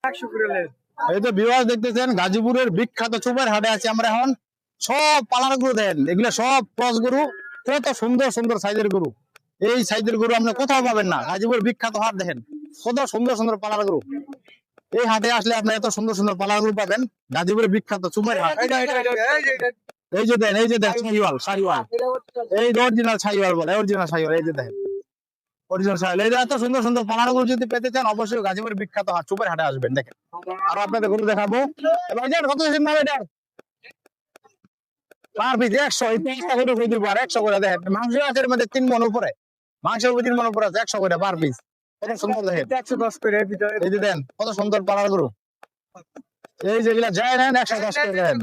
এই তো ভিউয়ার্স দেখতেছেন গাজীপুরের বিখ্যাত চুপার হাটে আছি আমরা এখন। সব পালার গরু দেন, এগুলা সব ক্রস গরু, কত সুন্দর সুন্দর সাইজের গরু। এই সাইজের গরু আপনি কোথাও পাবেন না। গাজীপুরের বিখ্যাত হাট দেখেন, কত সুন্দর সুন্দর পালার গরু। এই হাটে আসলে আপনি এত সুন্দর সুন্দর পালার গরু পাবেন। গাজীপুরের বিখ্যাত চুপার হাট। এই যে দেন, এই যে দেন শাহিওয়াল, শাহিওয়াল, এই অরিজিনাল শাহিওয়াল বলে, অরিজিনাল শাহিওয়াল। এই যে দেখেন অরিজিনাল শাহিওয়াল। এই যে এত সুন্দর সুন্দর পালার গরু যদি পেতে চান অবশ্যই গাজীপুরের বিখ্যাত হাট চুপার হাটে আসবেন। দেখেন আর আপনাদের গরু দেখাবো। এবার কত নাম এটা পার পিস 100, এই 5টা গরু কই দিব আর 100 করে দেখেন। মাংস আছে মধ্যে 3 মণ উপরে, মাংসের উপর 3 মণ উপরে আছে, 100 করে পার পিস। কত সুন্দর দেখেন, 110 করে ভিতরে। এই যে দেন কত সুন্দর পালার গরু। এই যেগুলা যায় না 110 করে দেন,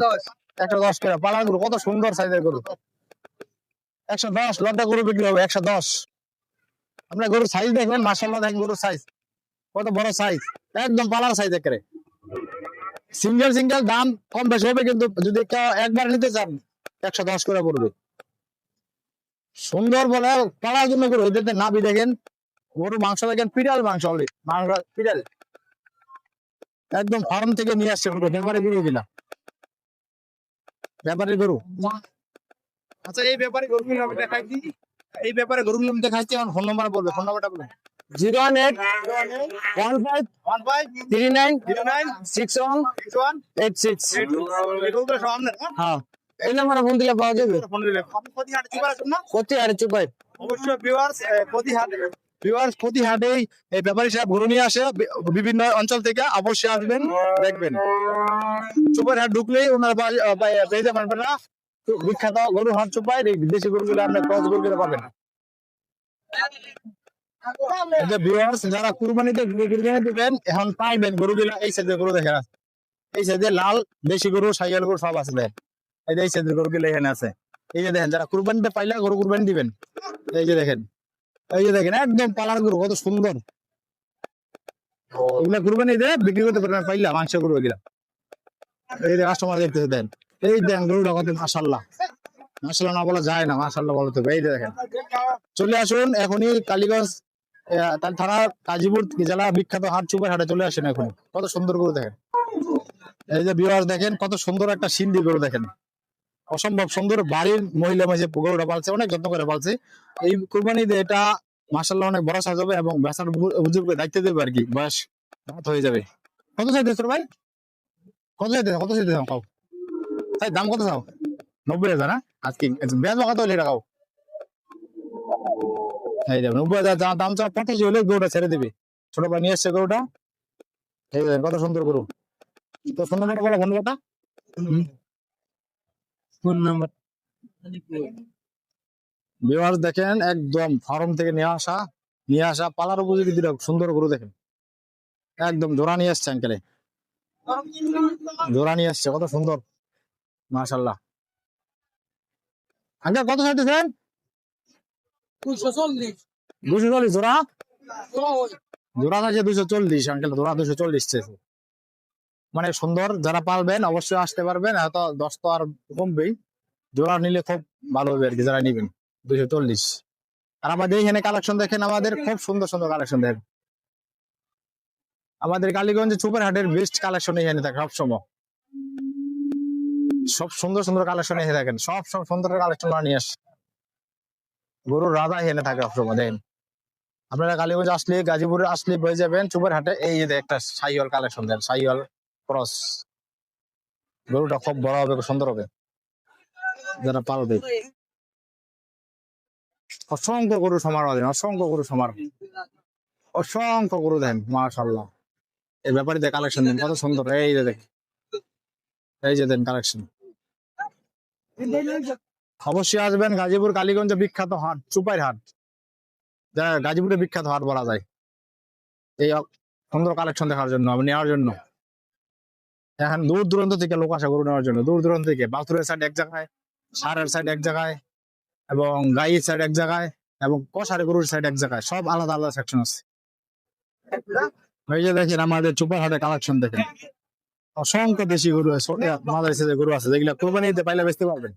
110 করে পালার গরু, কত সুন্দর সাইজের গরু। 110 লটটা গরু বিক্রি হবে 110। আপনার গরুর সাইজ দেখবেন, মাশাআল্লাহ দেখেন গরুর সাইজ কত বড় সাইজ, একদম পালার সাইজ একেবারে। সিঙ্গেল সিঙ্গেল দাম কম বেশি হবে, কিন্তু যদি কেউ একবার নিতে চান 110 করে পড়বে। সুন্দর বলে পালার জন্য গরু। এদের নাভি দেখেন, গরু মাংস দেখেন, পিডাল মাংস, মাংস পিডাল, একদম ফার্ম থেকে নিয়ে আসছে গরু। ব্যাপারে গরু কিনা, ব্যাপারে গরু। আচ্ছা এই ব্যাপারে গরুগুলো আমি দেখাইছি, এই ব্যাপারে গরুগুলো আমি দেখাইছি। আমার ফোন নাম্বার বলবে, ফোন নাম্বারটা বলুন। 01815396186। হ্যাঁ এই নাম্বারে ফোন দিলে পাওয়া যাবে। প্রতি হাটে চুপাই অবশ্যই ভিউয়ার্স প্রতি হাটেই এই ব্যাপারী সাহেব গরু নিয়ে আসে বিভিন্ন অঞ্চল থেকে। অবশ্যই আসবেন, দেখবেন চুপার হাট ঢুকলেই ওনার পেয়ে যাবেন না বিখ্যাত গরু হাট চুপাই। দেশি গরুগুলো আপনি ক্রস গরুগুলো পাবেন। যারা কুরবানিতে দিবেন এখন পাইবেন গরুগুলো। এই সাইজের গরু দেখেন, এই সাইজের লাল দেশি গরু, সাইয়াল গরু সব আছে। দেখেন এই সাইজের গরুগুলো এখানে আছে। এই যে দেখেন যারা কুরবানিতে পাইলে গরু কুরবানি দিবেন, এই যে দেখেন, এই যে দেখেন একদম পালার গরু, কত সুন্দর। এগুলা কুরবানি দিয়ে বিক্রি করতে পারবেন পাইলা মাংস গরু এগুলা। এই যে কাস্টমার দেখতেছে দেন, এই দেন গরুটা কত মাশাআল্লাহ, মাশাআল্লাহ না বলা যায় না, মাশাআল্লাহ বলতে হবে। এই যে দেখেন চলে আসুন এখনই কালীগঞ্জ থানা গাজীপুর জেলা বিখ্যাত হাট চুপার হাটে চলে আসেন এখন। কত সুন্দর গরু দেখেন। এই যে ভিউয়ার্স দেখেন কত সুন্দর একটা সিন্ধি গরু দেখেন, অসম্ভব সুন্দর। বাড়ির মহিলা মাঝে গরুটা পালছে, অনেক যত্ন করে পালছে। এই কুরবানিতে এটা মাশাআল্লাহ অনেক বড় সাজ হবে এবং বেচার বুজুর্গকে দায়িত্ব দেবে আর কি, বয়স রাত হয়ে যাবে। কত চাইতে ভাই, কত চাইতে, কত চাইতে খাও তাই দাম কত চাও? 90,000 না আজকে বেশ কত হলে টাকাও এই যাবে 90,000 দাম চাও। 85 হলে গরুটা ছেড়ে দিবি। ছোট ভাই নিয়ে এসছে গরুটা, এই কত সুন্দর গরু। তো ফোন নাম্বারটা বলো, ফোন নাম্বারটা। ফোন নাম্বার ভিউয়ার্স দেখেন একদম ফার্ম থেকে নিয়ে আসা পালার উপযোগী দুটো সুন্দর গরু দেখেন, একদম জোড়া নিয়ে আসছে আঙ্কেলে, জোড়া নিয়ে আসছে কত সুন্দর মাশাআল্লাহ। আঙ্কেল কত চাইতেছেন? 240 জোড়া, জোড়া আছে 240 আঙ্কেল, জোড়া 240 চাইছে। মানে সুন্দর, যারা পালবেন অবশ্যই আসতে পারবেন। হয়তো 10 তো আর কমবেই, জোড়া নিলে খুব ভালো হবে আর কি যারা নিবেন। 240। আর আমাদের এখানে কালেকশন দেখেন, আমাদের খুব সুন্দর সুন্দর কালেকশন দেখেন। আমাদের কালীগঞ্জে চুপার হাটের বেস্ট কালেকশন এখানে থাকে সবসময়, সব সুন্দর সুন্দর কালেকশন এখানে থাকেন, সব সুন্দর কালেকশন নিয়ে আসে। গরুর রাজা এখানে থাকে সবসময় দেখেন। আপনারা কালীগঞ্জ আসলে, গাজীপুরে আসলে পেয়ে যাবেন চুপার হাটে এই যে একটা শাহিওয়াল কালেকশন দেন, শাহিওয়াল ক্রস। গরুটা খুব বড় হবে, সুন্দর হবে যারা পালবে। অসংখ্য গরু সমারোহ দেন, অসংখ্য গরু সমারোহ, অসংখ্য গরু দেন মাশাআল্লাহ। এই ব্যাপারে কালেকশন দেন কত সুন্দর। এই যে দেখ, এই যে দেন কালেকশন। অবশ্যই আসবেন গাজীপুর কালীগঞ্জ বিখ্যাত হাট চুপাই হাট, যা গাজীপুরে বিখ্যাত হাট বলা যায় এই সুন্দর কালেকশন দেখার জন্য, নেওয়ার জন্য। এখন দূর দূরান্ত থেকে লোক আসে গরু নেওয়ার জন্য, দূর দূরান্ত থেকে। বাথুরের সাইড এক জায়গায়, সারের সাইড এক জায়গায়, এবং গাইয়ের সাইড এক জায়গায়, এবং কষারে গরুর সাইড এক জায়গায়, সব আলাদা আলাদা সেকশন আছে। এই যে দেখেন আমাদের চুপার হাটের কালেকশন দেখেন, অসংখ্য দেশি গরু আছে, মাদার সাইজের গরু আছে যেগুলা কুরবানি ঈদে পাইলে বেচতে পারবেন।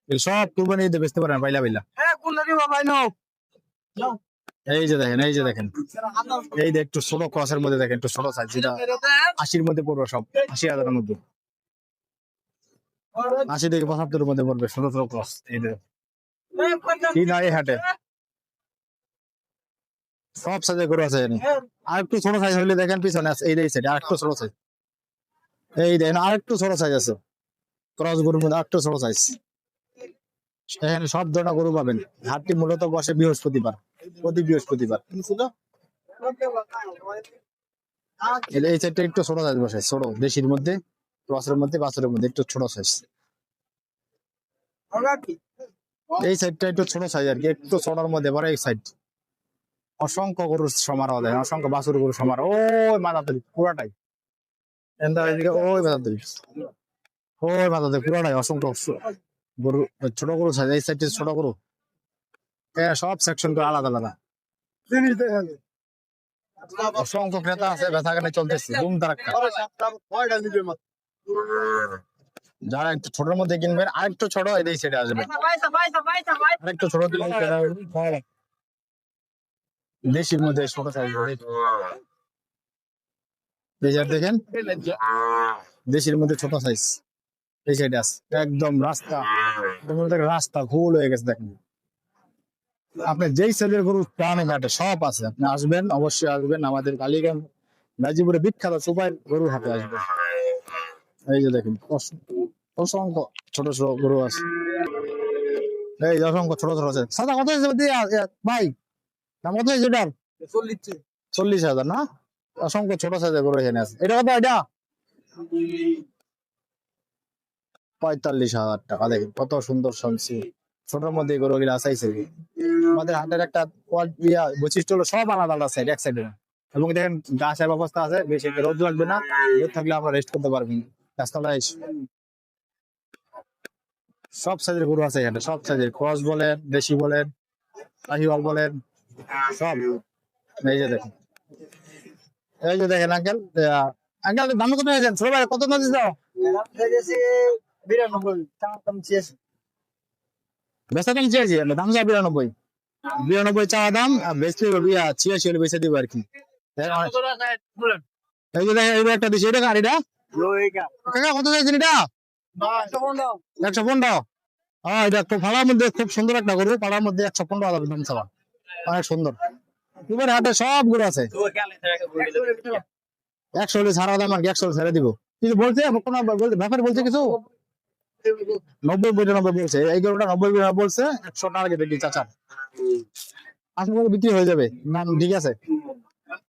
সব কুরবানি ঈদে বেচতে পারবেন পাইলা পাইলা। এই যে দেখেন, এই যে দেখেন, এই যে একটু ছোট ক্রসের মধ্যে দেখেন, একটু ছোট সাইজ, যেটা 80-র মধ্যে পড়বে, সব 80,000-এর মধ্যে, 80 থেকে 75-এর মধ্যে পড়বে, ছোট ছোট ক্রস। এই যে কি না এই হাটে সব সাইজের গরু আছে এখানে। আর একটু ছোট সাইজ হলে দেখেন পিছনে আছে, এই সাইডে আর একটু ছোট সাইজ, এই দেখেন আর একটু ছোট সাইজ আছে, ক্রস গরুর মধ্যে আর একটু ছোট সাইজ। এখানে সব ধরনের গরু পাবেন। হাটটি মূলত বসে বৃহস্পতিবার, প্রতি বৃহস্পতিবার। এই সাইডটা একটু ছোট সাইজ বসে, ছোট দেশির মধ্যে, ক্রসের মধ্যে, বাছুরের মধ্যে একটু ছোট সাইজ। এই সাইডটা একটু ছোট সাইজ আর কি, একটু ছোটর মধ্যে পরে এই সাইড। অসংখ্য গরুর সমারোহ দেয়, অসংখ্য বাছুর গরুর সমারোহ। ওই মাথাতলি পুরাটাই, এদিকে ওই মাথাতলি, ওই মাথাতলি পুরাটাই অসংখ্য গরু, ছোট গরু সাইজ। এই সাইডে ছোট গরু, সব সেকশন করে আলাদা আলাদা। অসংখ্য ক্রেতা আছে, বেচাকেনা চলতেছে ধুম ধারাক্কা। যারা একটু ছোটর মধ্যে কিনবেন, আরেকটু ছোট এই সাইডে আসবেন, আরেকটু ছোট দিলে দেশির মধ্যে ছোট সাইজ দেখেন, দেশির মধ্যে ছোট সাইজ এই সাইডে আছে। একদম রাস্তা, রাস্তা ফুল হয়ে গেছে দেখেন। আপনি যেই সাইজের গরু প্রাণে ঘাটে সব আছে, আপনি আসবেন, অবশ্যই আসবেন আমাদের কালীগঞ্জ গাজীপুরে বিখ্যাত সুপার গরু হাটে আসবেন। এই যে দেখেন অসংখ্য ছোট ছোট গরু আছে, এই যে অসংখ্য ছোট ছোট আছে। সাদা কত ভাই, দাম কত হয়েছে এটার? 40,000 না? অসংখ্য ছোট সাইজের গরু এখানে আছে। এটা কত? এটা 45,000 টাকা। দেখেন কত সুন্দর সবজি, ছোটর মধ্যে গরু গুলো আসাইছে। আমাদের হাটের একটা বৈশিষ্ট্য হলো সব আলাদা আলাদা সাইড, এক সাইডে। এবং দেখেন গাছের ব্যবস্থা আছে, বেশি রোদ লাগবে না, রোদ থাকলে আমরা রেস্ট করতে পারবেন গাছতলায় এসে। সব সাইজের গরু আছে এখানে, সব সাইজের, ক্রস বলেন, দেশি বলেন, শাহিওয়াল বলেন, সব। এই যে দেখেন, এই যে দেখেন আঙ্কেল, আঙ্কেল দাম কত হয়েছেন? ছোট ভাই কত নদী দাও? 92, বেচা দাম চেয়েছি, দাম যা 92 চাওয়া দাম, আর বেচতে 86 হলে বেচে দিব আর কি। এই যে দেখেন, এই একটা দিচ্ছি, এটা কার এটা? কাকা কত চাইছেন এটা? 115। হ্যাঁ, এটা খুব ভাড়ার মধ্যে, খুব সুন্দর একটা গরু, পাড়ার মধ্যে 115,000 দাম চাওয়া, অনেক সুন্দর। এবার হাটে সব গরু আছে, 100 হলে ছাড়া দাম আর কি, 100 ছেড়ে দিব। কিছু বলছে ব্যাপারে, বলছে কিছু 90-92 বলছে, এই গরুটা 90 বলছে, 100 টার্গেট চাচা। আশা করি বিক্রি হয়ে যাবে, ঠিক আছে।